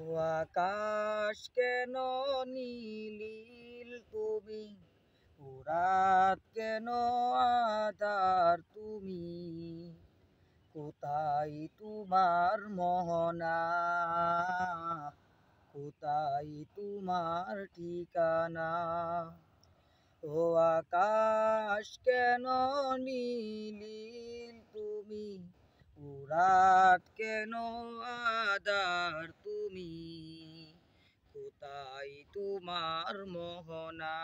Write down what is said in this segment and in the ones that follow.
ও আকাশ কেন নীল তুমি, ও রাত কেন আঁধার তুমি, কোথায় তোমার মোহনা, কোথায় তোমার ঠিকানা। ও আকাশ কেন নীল তুমি, ও রাত কেন আঁধার তুমি, কোথায় তোমার মোহনা,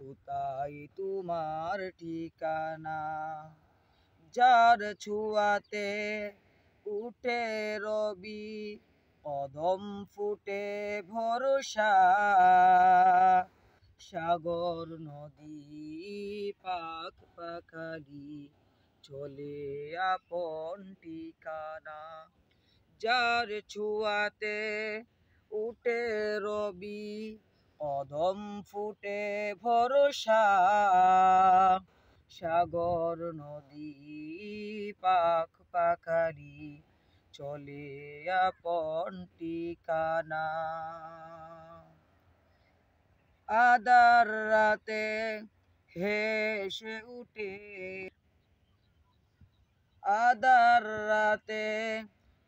কোথায় তোমার ঠিকানা। যার ছোঁয়াতে উঠে রবি, অদম ফুটে ভরসা, সাগর নদী পাখ পাখালি চলে আপন ঠিকানা। যার ছোঁয়াতে উঠে রবি, অদম ফুটে ভরসা, সাগর নদী পাখ পাখালি চলে আপন ঠিকানা। আধার রাতে হেসে উঠে, আধার রাতে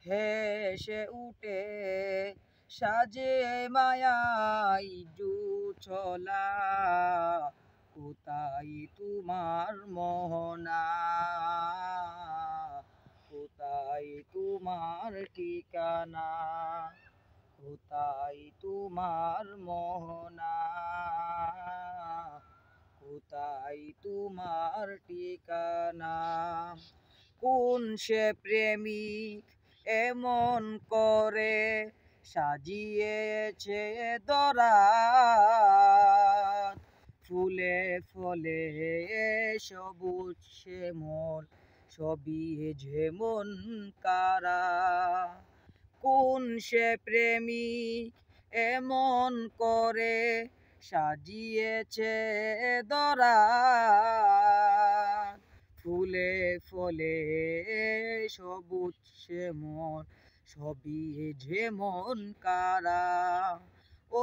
হেসে উঠে, সাজে মায়াই জুছলা, কোথায় তোমার মোহনা, কোথায় তোমার ঠিকানা, কোথায় তোমার মোহনা, কোথায় তোমার ঠিকানা। কোন সে প্রেমিক এমন করে সাজিয়েছে দরাত, ফুলে ফলে সবুজ শ্যামল সবই যেমন কারা। কোন সে প্রেমিক এমন করে সাজিয়েছে দরাত, ফুলে ফলে সবুজ শ্যামল সবই যেমন কারা।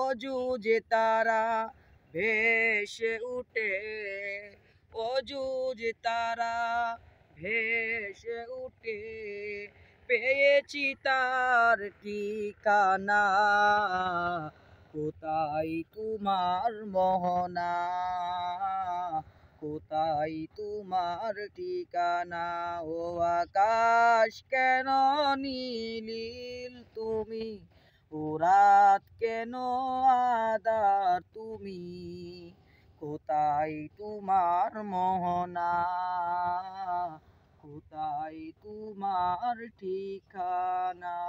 অযুজে তারা ভেসে উঠে, অযুজে তারা ভেসে উঠে, পেয়েছি তার ঠিকানা, কোথায় তোমার মোহনা, কোথায় তোমার ঠিকানা। ও আকাশ কেন নীল তুমি, ও রাত কেন আঁধার তুমি, কোথায় তোমার মোহনা, কোথায় তোমার ঠিকানা।